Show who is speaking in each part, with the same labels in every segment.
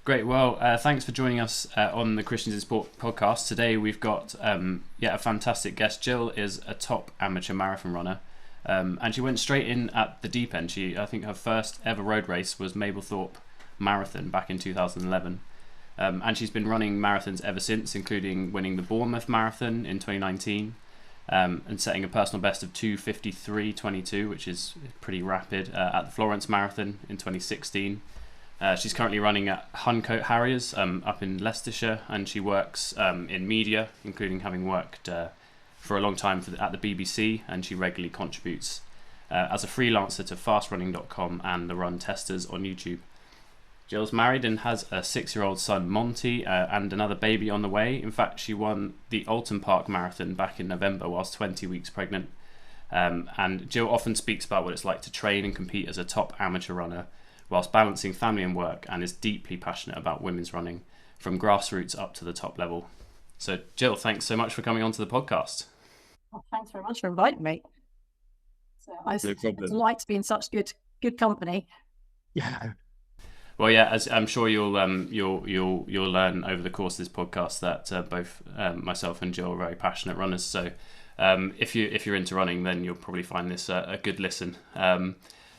Speaker 1: Great. Well, thanks for joining us on the Christians in Sport podcast. Today we've got a fantastic guest. Gill is a top amateur marathon runner, and she went straight in at the deep end. I think her first ever road race was Mablethorpe Marathon back in 2011, and she's been running marathons ever since, including winning the Bournemouth Marathon in 2019, and setting a personal best of 2:53:22, which is pretty rapid, at the Florence Marathon in 2016. She's currently running at Huncote Harriers up in Leicestershire, and she works in media, including having worked for a long time at the BBC, and she regularly contributes as a freelancer to fastrunning.com and the Run Testers on YouTube. Gill's married and has a 6-year-old son, Monty, and another baby on the way. In fact, she won the Alton Park Marathon back in November whilst 20 weeks pregnant. And Gill often speaks about what it's like to train and compete as a top amateur runner, whilst balancing family and work, and is deeply passionate about women's running, from grassroots up to the top level. So, Gill, thanks so much for coming onto the podcast.
Speaker 2: Well, thanks very much for inviting me. It's a delight to be in such good company.
Speaker 1: Yeah. Well, yeah, as I'm sure you'll learn over the course of this podcast that both myself and Gill are very passionate runners. So, if you're into running, then you'll probably find this a good listen.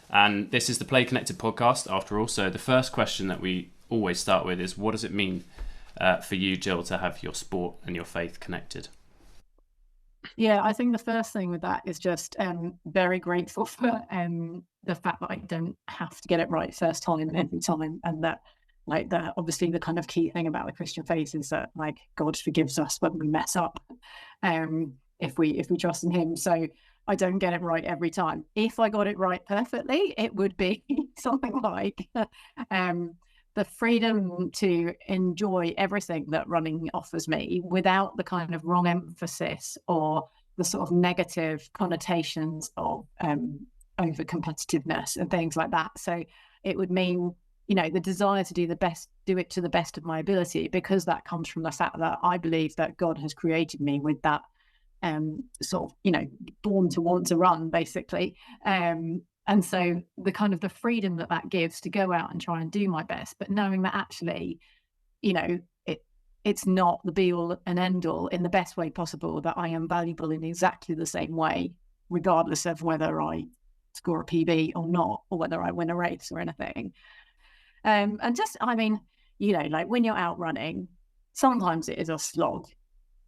Speaker 1: And this is the Play Connected podcast, after all. So the first question that we always start with is, what does it mean for you, Gill, to have your sport and your faith connected?
Speaker 2: Yeah, I think the first thing with that is just very grateful for the fact that I don't have to get it right first time every time, and that obviously the kind of key thing about the Christian faith is that God forgives us when we mess up, if we trust in Him. So I don't get it right every time. If I got it right perfectly, it would be something like the freedom to enjoy everything that running offers me without the kind of wrong emphasis or the sort of negative connotations of over competitiveness and things like that. So it would mean, the desire to do it to the best of my ability, because that comes from the fact that I believe that God has created me with that sort of, born to want to run, basically. And so the kind of the freedom that gives to go out and try and do my best, but knowing that actually, it's not the be all and end all, in the best way possible, that I am valuable in exactly the same way, regardless of whether I score a PB or not, or whether I win a race or anything. And just, when you're out running, sometimes it is a slog.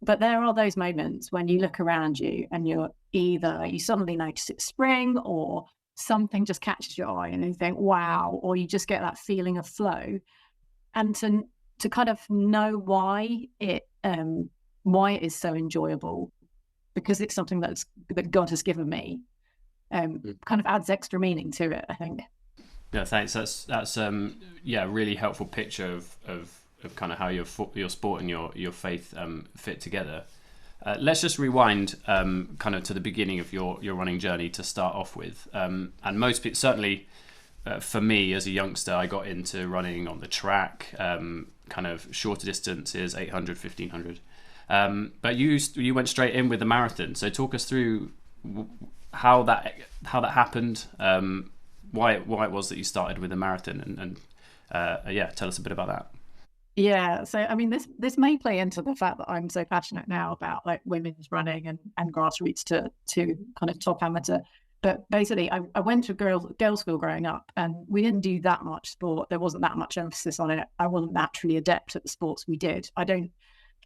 Speaker 2: But there are those moments when you look around you and you suddenly notice it's spring, or something just catches your eye and you think, wow, or you just get that feeling of flow. And to kind of know why it is so enjoyable, because it's something that God has given me, kind of adds extra meaning to it, I think.
Speaker 1: Yeah, thanks. That's a really helpful picture of kind of how your sport and your faith fit together. Let's just rewind kind of to the beginning of your running journey to start off with. And most people, certainly for me as a youngster, I got into running on the track, kind of shorter distances, 800, 1500. But you went straight in with the marathon. So talk us through how that happened, why it was that you started with the marathon, and tell us a bit about that.
Speaker 2: Yeah, so this may play into the fact that I'm so passionate now about women's running and grassroots to kind of top amateur. But basically, I went to girls' school growing up, and we didn't do that much sport. There wasn't that much emphasis on it. I wasn't naturally adept at the sports we did. I don't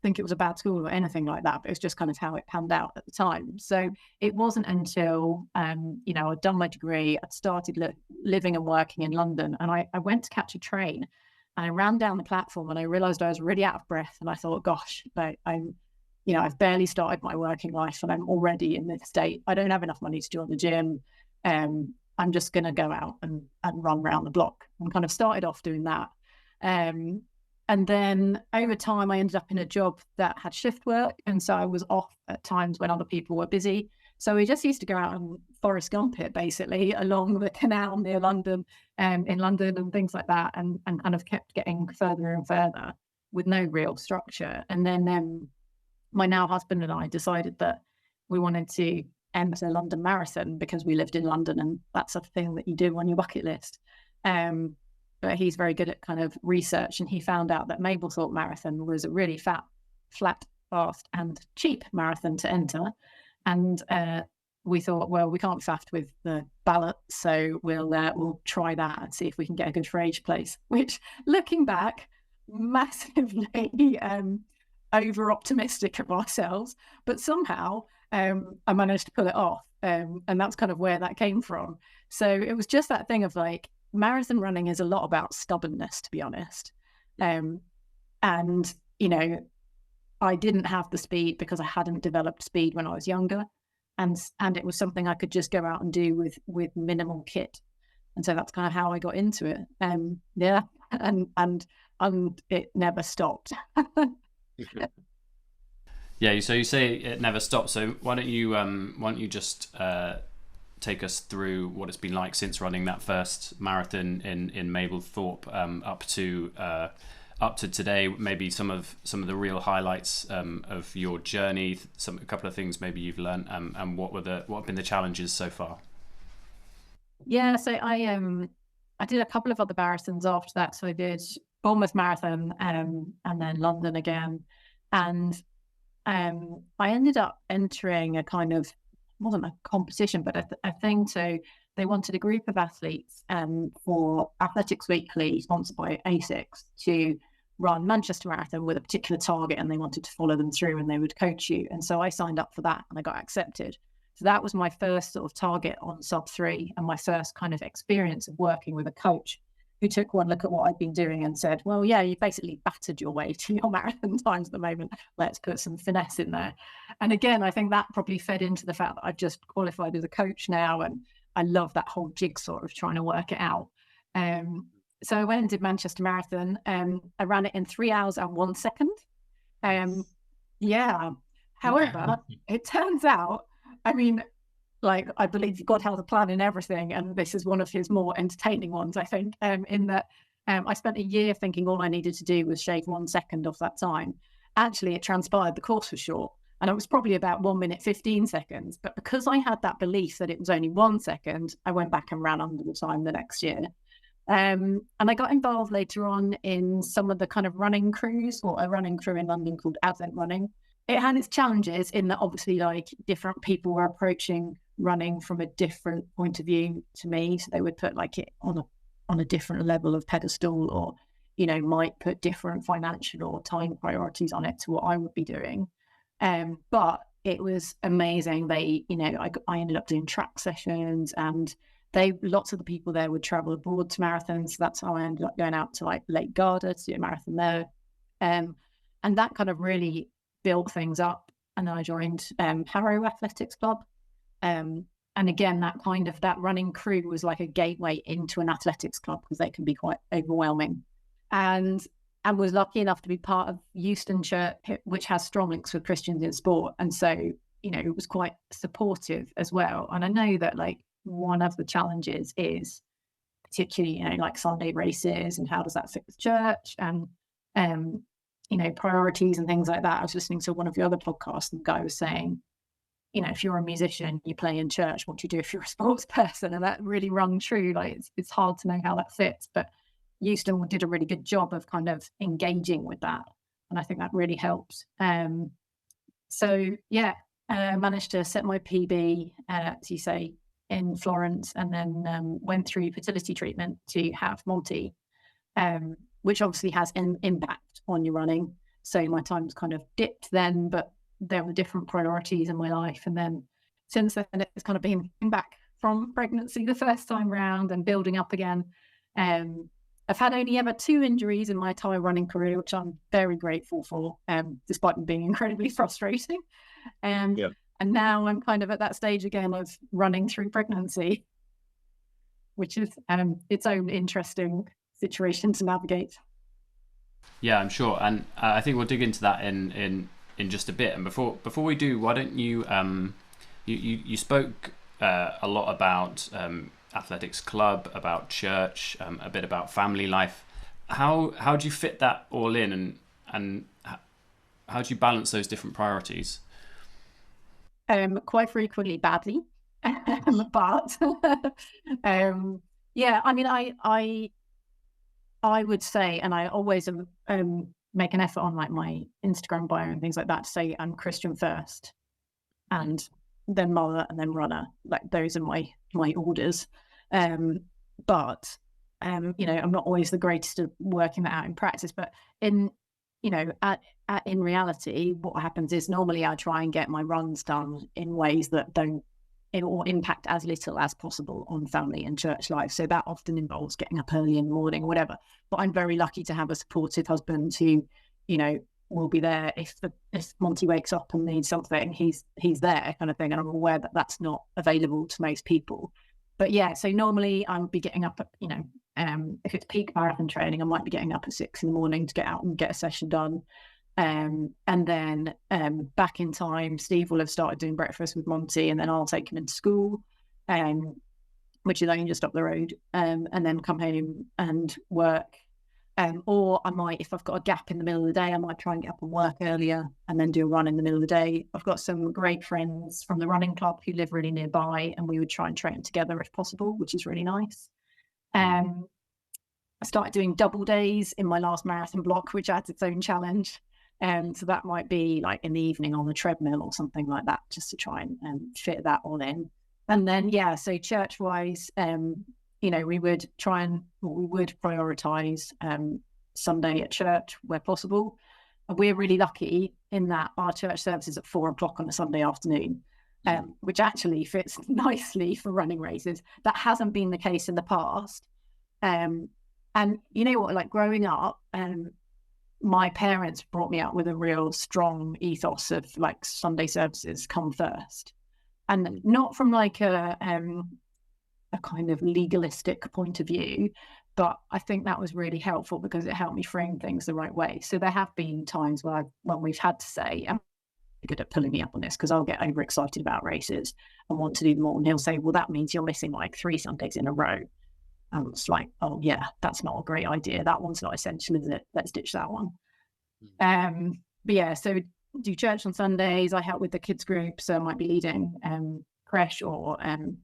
Speaker 2: think it was a bad school or anything like that, but it was just kind of how it panned out at the time. So it wasn't until I'd done my degree, I'd started living and working in London, and I went to catch a train. And I ran down the platform and I realized I was really out of breath. And I thought, gosh, I've barely started my working life and I'm already in this state. I don't have enough money to join the gym. I'm just going to go out and run around the block, and kind of started off doing that. And then over time, I ended up in a job that had shift work. And so I was off at times when other people were busy. So we just used to go out and Forrest Gump it, basically, along the canal near London, in London and things like that, and kind of kept getting further and further with no real structure. And then my now husband and I decided that we wanted to enter London Marathon because we lived in London and that's a thing that you do on your bucket list. but he's very good at kind of research, and he found out that Mablethorpe Marathon was a really flat, fast, and cheap marathon to enter. And we thought, well, we can't faff with the ballot, so we'll try that and see if we can get a good age place. Which, looking back, massively over optimistic of ourselves, but somehow I managed to pull it off, and that's kind of where that came from. So it was just that thing of like, marathon running is a lot about stubbornness, to be honest. And you know, I didn't have the speed because I hadn't developed speed when I was younger, and it was something I could just go out and do with minimal kit. And so that's kind of how I got into it. Yeah, and it never stopped.
Speaker 1: Yeah, so you say it never stopped. So why don't you just take us through what it's been like since running that first marathon in Mablethorpe up to today? Maybe some of the real highlights of your journey, a couple of things maybe you've learned, and what have been the challenges so far?
Speaker 2: Yeah, so I did a couple of other marathons after that. So I did Bournemouth Marathon and then London again, and I ended up entering a kind of, wasn't a competition, but a thing. So they wanted a group of athletes for Athletics Weekly, sponsored by ASICS, to run Manchester Marathon with a particular target, and they wanted to follow them through, and they would coach you. And so I signed up for that, and I got accepted. So that was my first sort of target on sub-3, and my first kind of experience of working with a coach who took one look at what I'd been doing and said, well, yeah, you basically battered your way to your marathon times at the moment. Let's put some finesse in there. And again, I think that probably fed into the fact that I've just qualified as a coach now, and I love that whole jigsaw of trying to work it out. So I went and did Manchester Marathon. I ran it in 3 hours and 1 second. Yeah. However, it turns out, I mean, like, I believe God has a plan in everything, and this is one of his more entertaining ones, I think, in that I spent a year thinking all I needed to do was shave 1 second off that time. Actually, it transpired the course was short, and it was probably about 1 minute 15 seconds. But because I had that belief that it was only 1 second, I went back and ran under the time the next year. And I got involved later on in some of the kind of running crews, or a running crew in London called Advent Running. It had its challenges in that obviously, like, different people were approaching running from a different point of view to me. So they would put like it on a different level of pedestal, or, you know, might put different financial or time priorities on it to what I would be doing. But it was amazing. They, you know, I ended up doing track sessions, and lots of the people there would travel abroad to marathons. So that's how I ended up going out to like Lake Garda to do a marathon there. And that kind of really built things up. And then I joined Harrow Athletics Club. And again, that running crew was like a gateway into an athletics club, because they can be quite overwhelming. And was lucky enough to be part of Euston Church, which has strong links with Christians in sport. And so, you know, it was quite supportive as well. And I know that, like, one of the challenges is particularly, you know, like Sunday races, and how does that fit with church, and you know, priorities and things like that. I was listening to one of your other podcasts, and the guy was saying, you know, if you're a musician, you play in church, what do you do if you're a sports person? And that really rung true. Like, it's hard to know how that fits, but Euston did a really good job of kind of engaging with that, and I think that really helped. So yeah, managed to set my PB, as you say, in Florence, and then went through fertility treatment to have Monty, which obviously has an impact on your running. So my time's kind of dipped then, but there were different priorities in my life. And then since then, it's kind of been back from pregnancy the first time round and building up again. I've had only ever 2 injuries in my entire running career, which I'm very grateful for, despite them being incredibly frustrating. And now I'm kind of at that stage again of running through pregnancy, which is its own interesting situation to navigate.
Speaker 1: Yeah, I'm sure, and I think we'll dig into that in just a bit. And before we do, why don't you you spoke a lot about athletics club, about church, a bit about family life. How do you fit that all in, and how do you balance those different priorities?
Speaker 2: Quite frequently badly, but yeah, I mean, I would say, and I always make an effort on like my Instagram bio and things like that to say I'm Christian first, and then mother, and then runner. Like those are my orders. But you know, I'm not always the greatest at working that out in practice. But in you know, in reality, what happens is normally I try and get my runs done in ways that don't or impact as little as possible on family and church life. So that often involves getting up early in the morning or whatever. But I'm very lucky to have a supportive husband who, you know, will be there if Monty wakes up and needs something, he's there, kind of thing. And I'm aware that that's not available to most people. But yeah, so normally I would be getting up at, you know, if it's peak marathon training, I might be getting up at 6 a.m. to get out and get a session done. And then back in time, Steve will have started doing breakfast with Monty, and then I'll take him into school, which is only just up the road, and then come home and work. Or I might, if I've got a gap in the middle of the day, I might try and get up and work earlier and then do a run in the middle of the day. I've got some great friends from the running club who live really nearby, and we would try and train together if possible, which is really nice. I started doing double days in my last marathon block, which adds its own challenge. So that might be like in the evening on the treadmill or something like that, just to try and fit that all in. And then, yeah, so church-wise, you know, we would prioritize Sunday at church where possible. And we're really lucky in that our church service is at 4:00 on a Sunday afternoon, which actually fits nicely for running races. That hasn't been the case in the past. And you know what, like growing up, my parents brought me up with a real strong ethos of like Sunday services come first, and not from like a kind of legalistic point of view, but I think that was really helpful because it helped me frame things the right way. So there have been times when we've had to say, I'm good at pulling me up on this because I'll get overexcited about races and want to do them all, and he'll say, well, that means you're missing like 3 Sundays in a row. And it's like, oh yeah, that's not a great idea. That one's not essential, is it? Let's ditch that one. But yeah, so do church on Sundays. I help with the kids group, so I might be leading creche or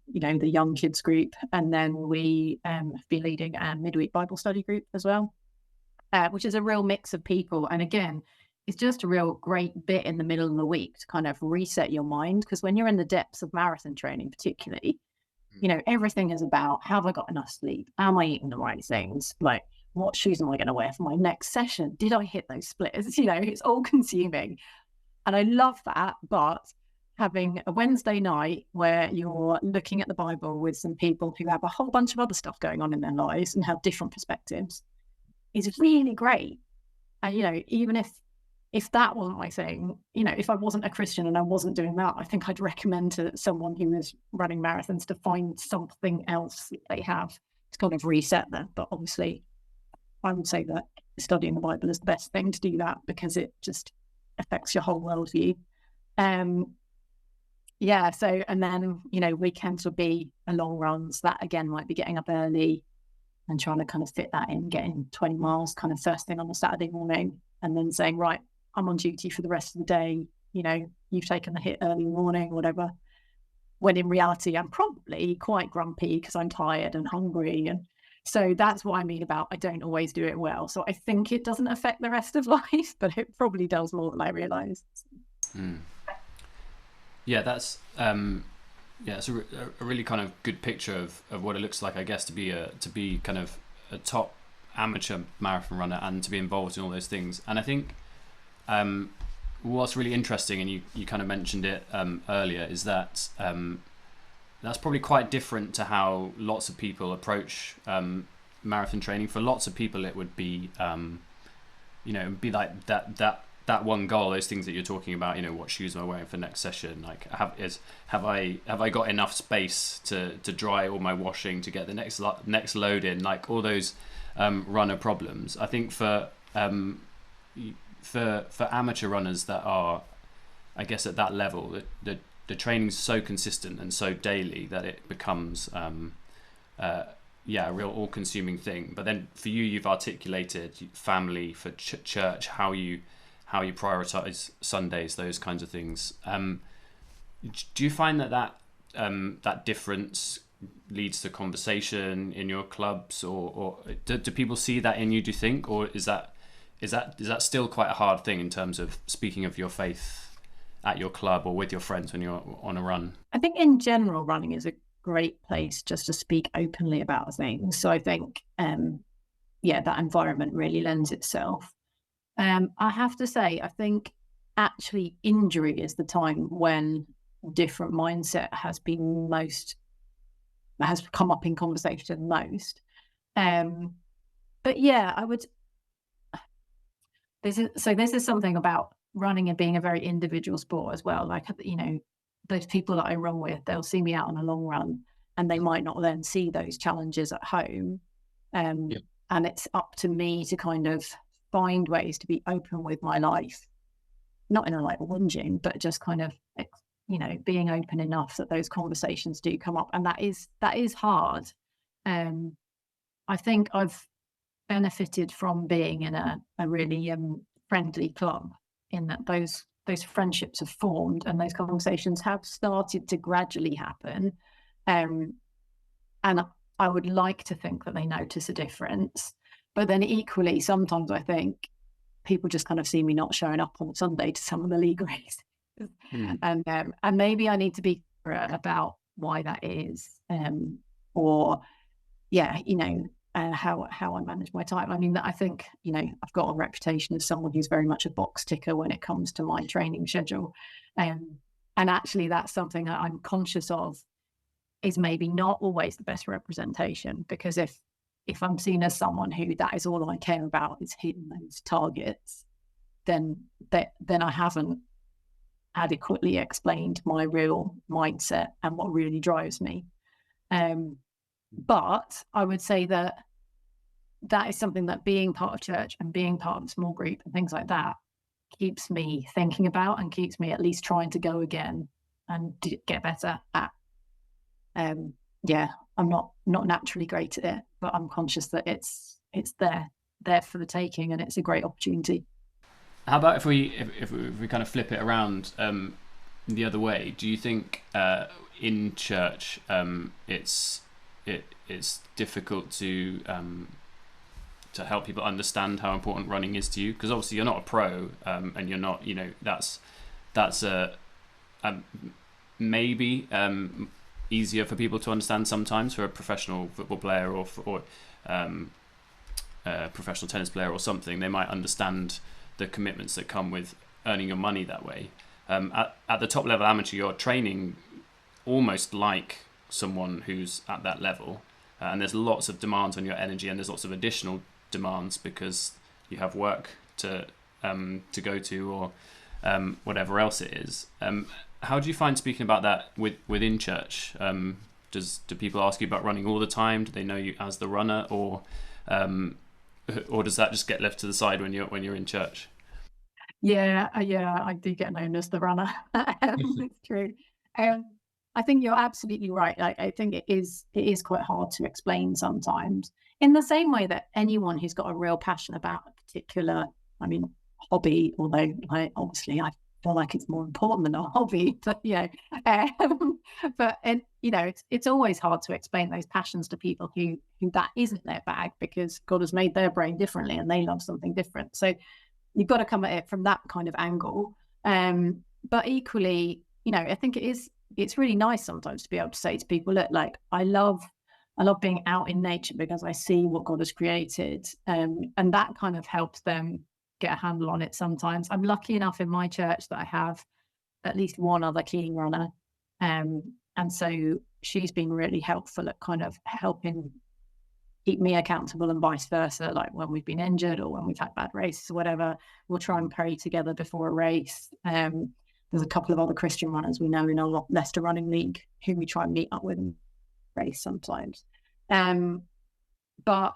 Speaker 2: you know, the young kids group, and then we be leading a midweek Bible study group as well, which is a real mix of people. And again, it's just a real great bit in the middle of the week to kind of reset your mind, because when you're in the depths of marathon training, particularly, you know, everything is about, have I got enough sleep? Am I eating the right things? Like, what shoes am I going to wear for my next session? Did I hit those splits? You know, it's all consuming. And I love that. But having a Wednesday night where you're looking at the Bible with some people who have a whole bunch of other stuff going on in their lives and have different perspectives is really great. And, you know, even if that wasn't my thing, you know, if I wasn't a Christian and I wasn't doing that, I think I'd recommend to someone who is running marathons to find something else that they have to kind of reset them. But obviously, I would say that studying the Bible is the best thing to do that, because it just affects your whole worldview. Yeah, so, and then, you know, weekends would be a long runs. That again might be getting up early and trying to kind of fit that in, getting 20 miles kind of first thing on a Saturday morning, and then saying, right, I'm on duty for the rest of the day. You know, you've taken the hit early morning, whatever. When in reality, I'm probably quite grumpy because I'm tired and hungry. And so that's what I mean about I don't always do it well. So I think it doesn't affect the rest of life, but it probably does more than I realise.
Speaker 1: Yeah, that's it's a really kind of good picture of what it looks like, I guess, to be kind of a top amateur marathon runner and to be involved in all those things. And I think what's really interesting, and you kind of mentioned it earlier, is that that's probably quite different to how lots of people approach marathon training. For lots of people, it would be, you know, be like that one goal, those things that you're talking about. You know, what shoes am I wearing for next session? Like, have I got enough space to dry all my washing to get the next load in? Like all those runner problems. I think for amateur runners that are, I guess, at that level, the training's so consistent and so daily that it becomes a real all-consuming thing. But then for you, you've articulated family, for church, how you prioritize Sundays, those kinds of things. Do you find that difference leads to conversation in your clubs, or do people see that in you, do you think, or is that still quite a hard thing in terms of speaking of your faith at your club or with your friends when you're on a run?
Speaker 2: I think in general, running is a great place just to speak openly about things. So I think, that environment really lends itself. I have to say, I think actually injury is the time when different mindset has come up in conversation most. But yeah, I would. This is something about running and being a very individual sport as well. Like, those people that I run with, they'll see me out on a long run, and they might not then see those challenges at home.
Speaker 1: Yeah.
Speaker 2: And it's up to me to kind of find ways to be open with my life, not in a like whinging, but just kind of, being open enough that those conversations do come up. And that is hard. I think I've benefited from being in a really friendly club, in that those friendships have formed and those conversations have started to gradually happen. And I would like to think that they notice a difference. But then equally, sometimes I think people just kind of see me not showing up on Sunday to some of the league races. And maybe I need to be clear about why that is, or how I manage my time. I mean, I think I've got a reputation as someone who's very much a box ticker when it comes to my training schedule, and actually that's something that I'm conscious of is maybe not always the best representation, because if I'm seen as someone who that is all I care about is hitting those targets, then I haven't adequately explained my real mindset and what really drives me. But I would say that is something that being part of church and being part of a small group and things like that keeps me thinking about, and keeps me at least trying to go again and get better at. I'm not naturally great at it, but I'm conscious that it's there for the taking, and it's a great opportunity.
Speaker 1: How about if we kind of flip it around the other way? Do you think in church it's difficult to help people understand how important running is to you? Because obviously you're not a pro, and you're not, that's a maybe easier for people to understand sometimes for a professional football player or a professional tennis player or something. They might understand the commitments that come with earning your money that way. At the top level amateur, you're training almost like someone who's at that level, and there's lots of demands on your energy, and there's lots of additional demands because you have work to go to, or whatever else it is. How do you find speaking about that within church? Do people ask you about running all the time? Do they know you as the runner, or does that just get left to the side when you're in church?
Speaker 2: Yeah, I do get known as the runner. It's true. I think you're absolutely right. Like, I think it is quite hard to explain sometimes. In the same way that anyone who's got a real passion about a particular, hobby, although obviously I feel like it's more important than a hobby, but it's always hard to explain those passions to people who that isn't their bag, because God has made their brain differently and they love something different. So you've got to come at it from that kind of angle. But equally, I think it's really nice sometimes to be able to say to people, look, like, I love being out in nature because I see what God has created. And that kind of helps them get a handle on it sometimes. I'm lucky enough in my church that I have at least one other keen runner. And so she's been really helpful at kind of helping keep me accountable, and vice versa. Like, when we've been injured or when we've had bad races or whatever, we'll try and pray together before a race. There's a couple of other Christian runners we know in our Leicester Running League who we try and meet up with and race sometimes. But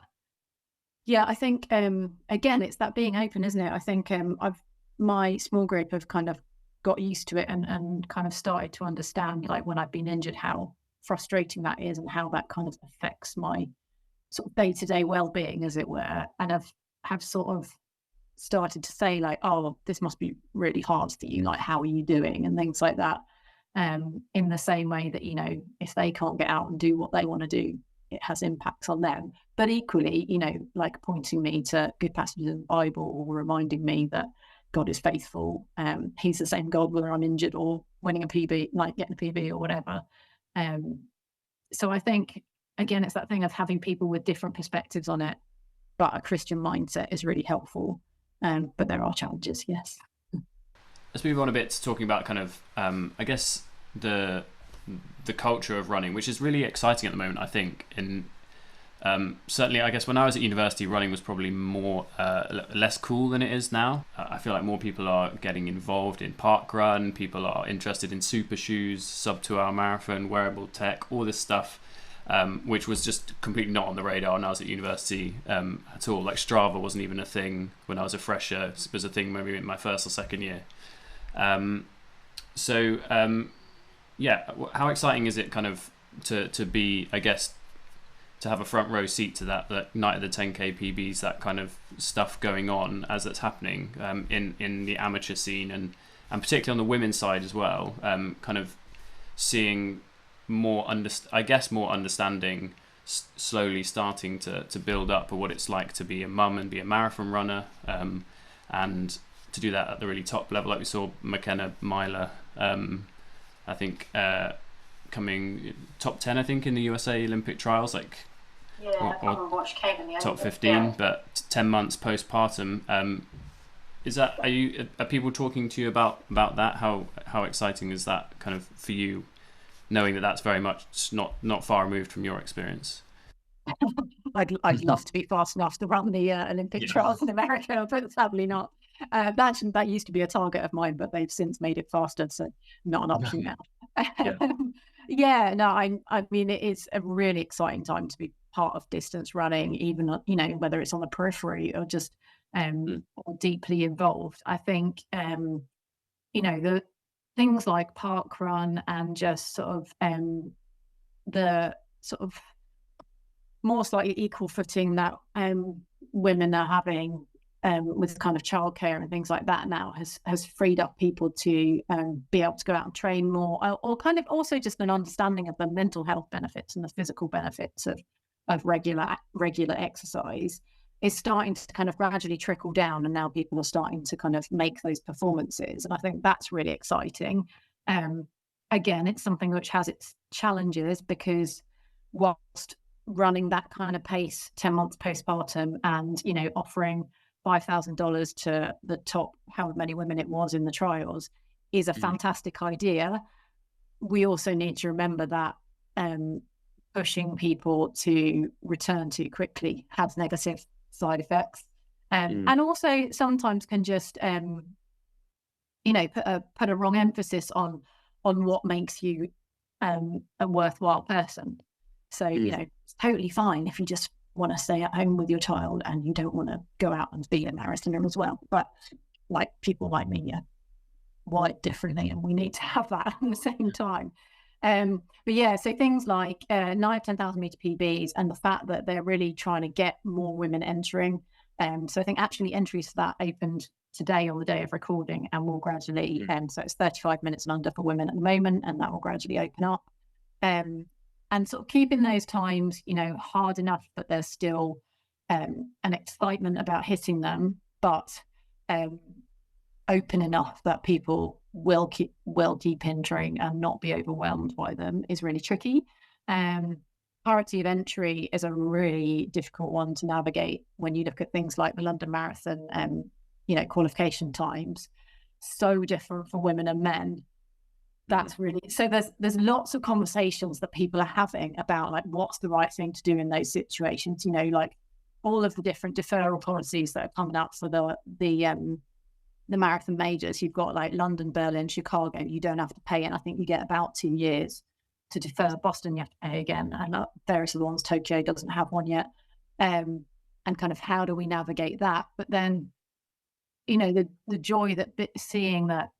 Speaker 2: yeah, I think again, it's that being open, isn't it? I think my small group have kind of got used to it and kind of started to understand, like, when I've been injured, how frustrating that is and how that kind of affects my sort of day-to-day well-being, as it were, and have sort of started to say, like, oh, this must be really hard for you, like, how are you doing, and things like that. in the same way that, you know, if they can't get out and do what they want to do, it has impacts on them. But equally, you know, like pointing me to good passages in the Bible or reminding me that God is faithful. He's the same God whether I'm injured or winning a PB, like getting a PB or whatever. So I think, again, it's that thing of having people with different perspectives on it, but a Christian mindset is really helpful. But there are challenges, yes.
Speaker 1: Let's move on a bit to talking about kind of, I guess, the culture of running, which is really exciting at the moment, I think. In certainly, I guess when I was at university, running was probably more less cool than it is now. I feel like more people are getting involved in park run. People are interested in super shoes, sub 2 hour marathon, wearable tech, all this stuff, which was just completely not on the radar when I was at university at all. Like Strava wasn't even a thing when I was a fresher. It was a thing maybe in my first or second year. Yeah, how exciting is it kind of to be, I guess, to have a front row seat to that night of the 10k PBs, that kind of stuff going on as it's happening in the amateur scene and particularly on the women's side as well, kind of seeing more understanding slowly starting to build up of what it's like to be a mum and be a marathon runner, and to do that at the really top level, like we saw McKenna Myler, I think coming top 10, I think, in the USA Olympic trials, like or top 15, but 10 months postpartum. Is that, are people talking to you about that? How exciting is that kind of for you, knowing that that's very much not far removed from your experience?
Speaker 2: I'd love to be fast enough to run the Olympic trials in America, but sadly not. That used to be a target of mine, but they've since made it faster, so not an option now. I mean, it is a really exciting time to be part of distance running, even, you know, whether it's on the periphery or just or deeply involved. I think you know, the things like park run and just sort of the sort of more slightly equal footing that women are having with kind of childcare and things like that now has freed up people to be able to go out and train more, or kind of also just an understanding of the mental health benefits and the physical benefits of regular exercise is starting to kind of gradually trickle down, and now people are starting to kind of make those performances, and I think that's really exciting. Again, it's something which has its challenges, because whilst running that kind of pace 10 months postpartum and, you know, offering $5,000 to the top however many women it was in the trials is a fantastic idea, we also need to remember that pushing people to return too quickly has negative side effects, and also sometimes can just you know, put a wrong emphasis on what makes you a worthwhile person. So you know, it's totally fine if you just want to stay at home with your child and you don't want to go out and be a marathoner as well. But like people like me are wired differently, and we need to have that at the same time. But yeah, so things like 10,000 meter PBs and the fact that they're really trying to get more women entering. So I think actually entries for that opened today on the day of recording, and will gradually, so it's 35 minutes and under for women at the moment, and that will gradually open up. And sort of keeping those times, you know, hard enough that there's still an excitement about hitting them, but open enough that people will keep entering and not be overwhelmed by them is really tricky. Priority of entry is a really difficult one to navigate when you look at things like the London Marathon, you know, qualification times, so different for women and men. That's really, so there's lots of conversations that people are having about like what's the right thing to do in those situations, you know, like all of the different deferral policies that are coming up for the marathon majors. You've got like London, Berlin, Chicago, you don't have to pay, and I think you get about 2 years to defer. Boston you have to pay again, and various other ones. Tokyo doesn't have one yet, and kind of how do we navigate that? But then, you know, the joy that seeing that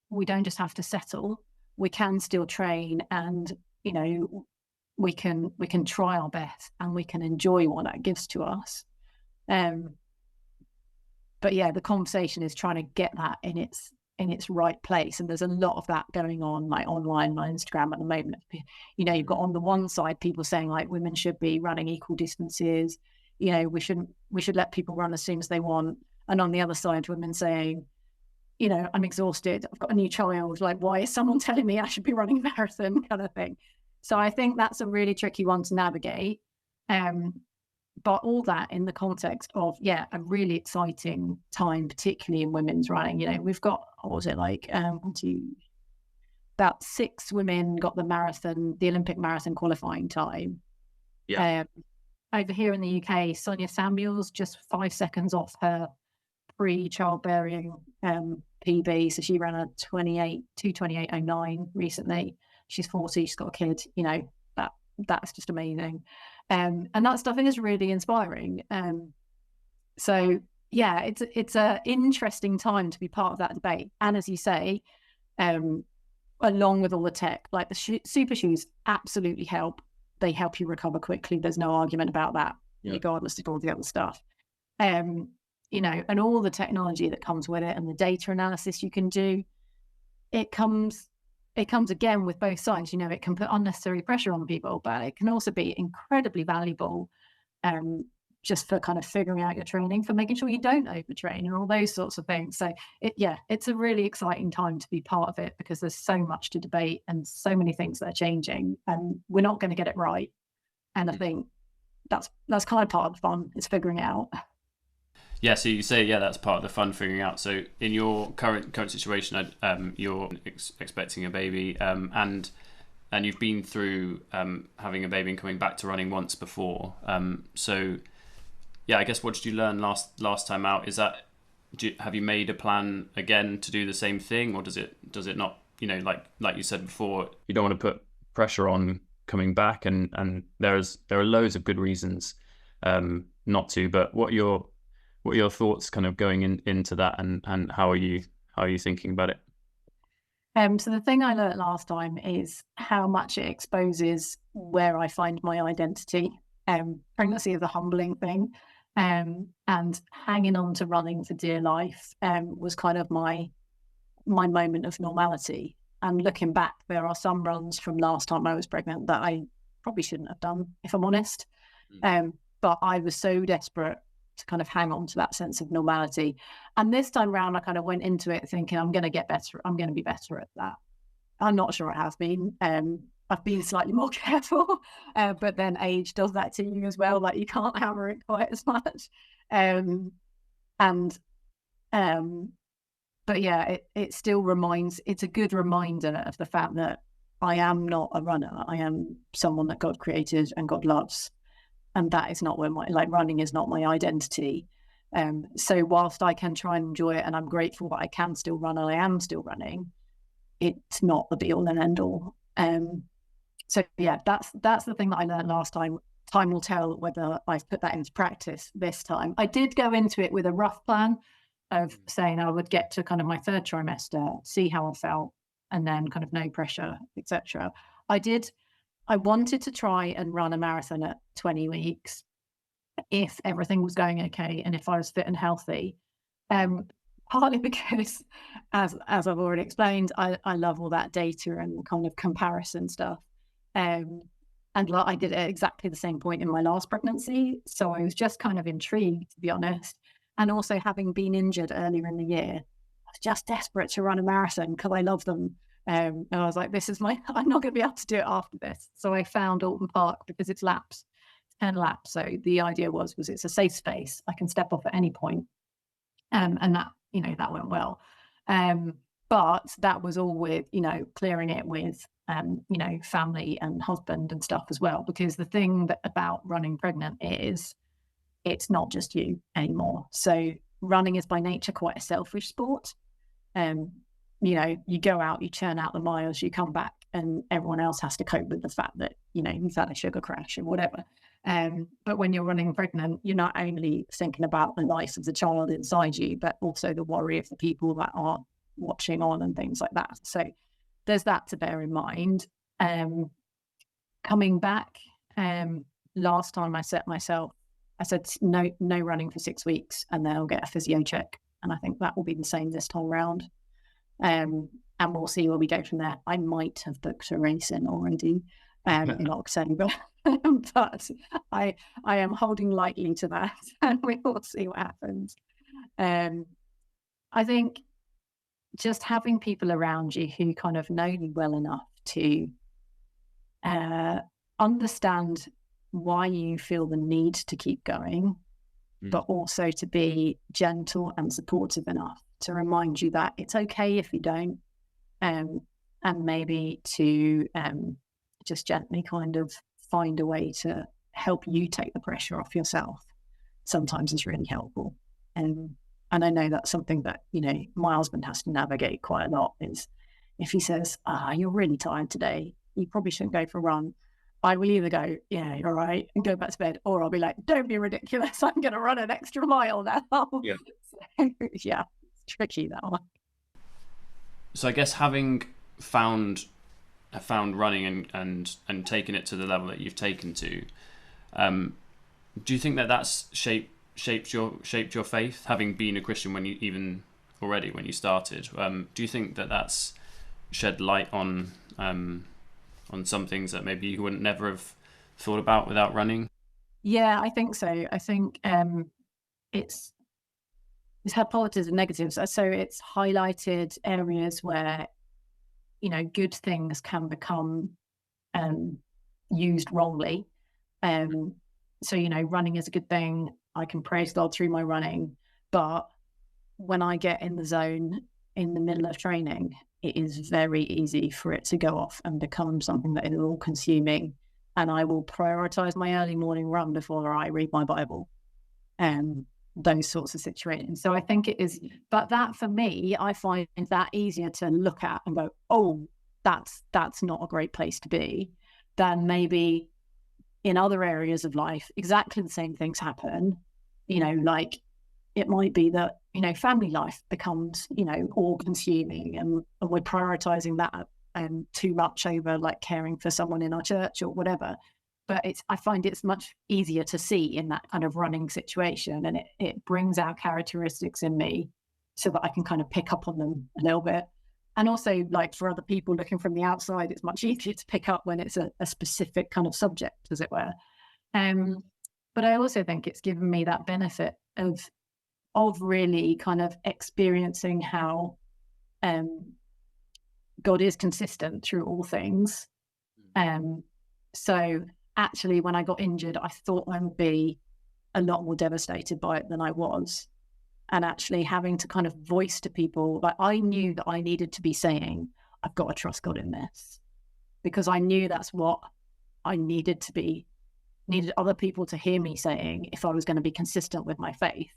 Speaker 2: we don't just have to settle, we can still train, and you know, we can try our best and we can enjoy what that gives to us. But yeah, the conversation is trying to get that in its in its right place. And there's a lot of that going on, like online on Instagram at the moment. You know, you've got on the one side people saying like women should be running equal distances, you know, we should let people run as soon as they want. And on the other side, women saying, you know, I'm exhausted, I've got a new child, like why is someone telling me I should be running a marathon, kind of thing. So I think that's a really tricky one to navigate. But all that in the context of, a really exciting time, particularly in women's running. You know, we've got, what was it like, about 6 women got the Olympic marathon qualifying time.
Speaker 1: Yeah.
Speaker 2: Over here in the UK, Sonia Samuels just 5 seconds off her pre-childbearing PB. So she ran a 2:28:09 recently. She's 40, she's got a kid, you know, that's just amazing. And that stuff is really inspiring. So yeah, it's a interesting time to be part of that debate. And as you say, along with all the tech, like the super shoes absolutely help. They help you recover quickly. There's no argument about that, regardless of all the other stuff. You know, and all the technology that comes with it and the data analysis you can do, it comes again with both sides. You know, it can put unnecessary pressure on people, but it can also be incredibly valuable just for kind of figuring out your training, for making sure you don't overtrain and all those sorts of things. So it's a really exciting time to be part of it, because there's so much to debate and so many things that are changing, and we're not going to get it right. And I think that's kind of part of the fun, is figuring it out.
Speaker 1: Yeah, so you say, that's part of the fun, figuring out. So in your current situation, you're expecting a baby, and you've been through having a baby and coming back to running once before. So I guess, what did you learn last time out? Have you made a plan again to do the same thing, or does it not? You know, like you said before, you don't want to put pressure on coming back, and there are loads of good reasons not to. But what are your thoughts kind of going into that, and how are you thinking about it?
Speaker 2: So the thing I learned last time is how much it exposes where I find my identity. Pregnancy is a humbling thing, and hanging on to running for dear life was kind of my moment of normality. And looking back, there are some runs from last time I was pregnant that I probably shouldn't have done, if I'm honest. But I was so desperate to kind of hang on to that sense of normality. And this time around, I kind of went into it thinking, I'm going to get better. I'm going to be better at that. I'm not sure it has been. I've been slightly more careful, but then age does that to you as well. Like, you can't hammer it quite as much. But yeah, it still it's a good reminder of the fact that I am not a runner. I am someone that God created and God loves. And that is not where running is not my identity. So whilst I can try and enjoy it, and I'm grateful that I can still run and I am still running, it's not the be all and end all. So yeah, that's the thing that I learned last time. Time will tell whether I've put that into practice this time. I did go into it with a rough plan of saying I would get to kind of my 3rd trimester, see how I felt, and then kind of no pressure, etc. I wanted to try and run a marathon at 20 weeks if everything was going okay and if I was fit and healthy. Partly because, as I've already explained, I love all that data and kind of comparison stuff. And I did it at exactly the same point in my last pregnancy. So I was just kind of intrigued, to be honest. And also, having been injured earlier in the year, I was just desperate to run a marathon because I love them. And I was like, I'm not going to be able to do it after this. So I found Alton Park because it's laps, 10 laps. So the idea was it's a safe space. I can step off at any point. And that, that went well. But that was all with, clearing it with, family and husband and stuff as well. Because the thing about running pregnant is it's not just you anymore. So running is by nature quite a selfish sport. You go out, you churn out the miles, you come back, and everyone else has to cope with the fact that, you've had a sugar crash or whatever. But when you're running pregnant, you're not only thinking about the life of the child inside you, but also the worry of the people that are watching on and things like that. So there's that to bear in mind. Coming back, last time I said no running for 6 weeks, and then I'll get a physio check. And I think that will be the same this time round. And we'll see where we go from there. I might have booked a race in already in October, but I am holding lightly to that, and we will see what happens. I think just having people around you who kind of know you well enough to understand why you feel the need to keep going, but also to be gentle and supportive enough to remind you that it's okay if you don't, and maybe to just gently kind of find a way to help you take the pressure off yourself sometimes is really helpful. And I know that's something that, you know, my husband has to navigate quite a lot, is if he says, you're really tired today, you probably shouldn't go for a run. I will either go, yeah, you're right, and go back to bed, or I'll be like, don't be ridiculous, I'm going to run an extra mile now.
Speaker 1: Yeah.
Speaker 2: So, yeah, it's tricky, that one.
Speaker 1: So I guess having found running and taken it to the level that you've taken to, do you think that that's shaped your faith, having been a Christian when you started? Do you think that that's shed light on some things that maybe you would never have thought about without running?
Speaker 2: Yeah, I think so. I think it's had positives and negatives. So it's highlighted areas where, you know, good things can become used wrongly. So, you know, running is a good thing. I can praise God through my running, but when I get in the zone in the middle of training, it is very easy for it to go off and become something that is all consuming. And I will prioritize my early morning run before I read my Bible. Those sorts of situations. So I think it is, but that for me, I find that easier to look at and go, oh, that's not a great place to be, than maybe in other areas of life, exactly the same things happen. You know, like it might be that, you know, family life becomes, you know, all consuming, and we're prioritizing that too much over like caring for someone in our church or whatever. But I find it's much easier to see in that kind of running situation, and it brings out characteristics in me so that I can kind of pick up on them a little bit. And also, like, for other people looking from the outside, it's much easier to pick up when it's a specific kind of subject, as it were. But I also think it's given me that benefit of really kind of experiencing how God is consistent through all things. So actually, when I got injured, I thought I would be a lot more devastated by it than I was. And actually having to kind of voice to people, like, I knew that I needed to be saying, I've got to trust God in this, because I knew that's what I needed other people to hear me saying if I was going to be consistent with my faith,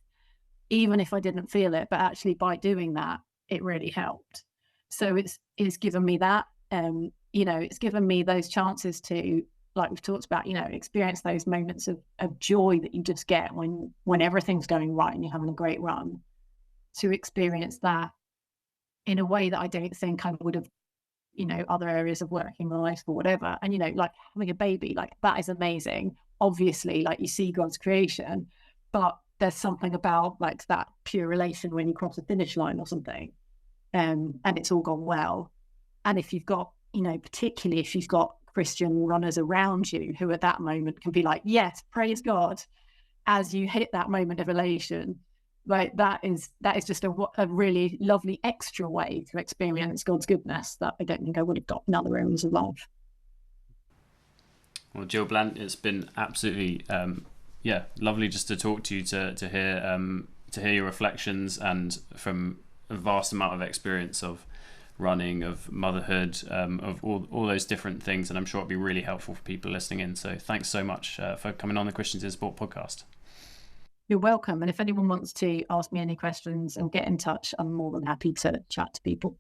Speaker 2: even if I didn't feel it. But actually by doing that, it really helped. So it's given me that, you know, it's given me those chances to, like we've talked about, you know, experience those moments of joy that you just get when everything's going right and you're having a great run, to experience that in a way that I don't think I would have, you know, other areas of working life or whatever. And, you know, like having a baby, like that is amazing. Obviously, like you see God's creation, but there's something about like that pure relation when you cross a finish line or something, and it's all gone well. And if you've got, you know, particularly if you've got Christian runners around you who at that moment can be like, yes, praise God, as you hit that moment of elation, like that is just a really lovely extra way to experience God's goodness that I don't think I would have got in other areas of life.
Speaker 1: Well, Gill Bland, it's been absolutely lovely just to talk to you, to hear your reflections, and from a vast amount of experience of running, of motherhood, of all those different things, and I'm sure it'll be really helpful for people listening in. So thanks so much for coming on the Christians in Sport podcast.
Speaker 2: You're welcome. And if anyone wants to ask me any questions and get in touch, I'm more than happy to chat to people.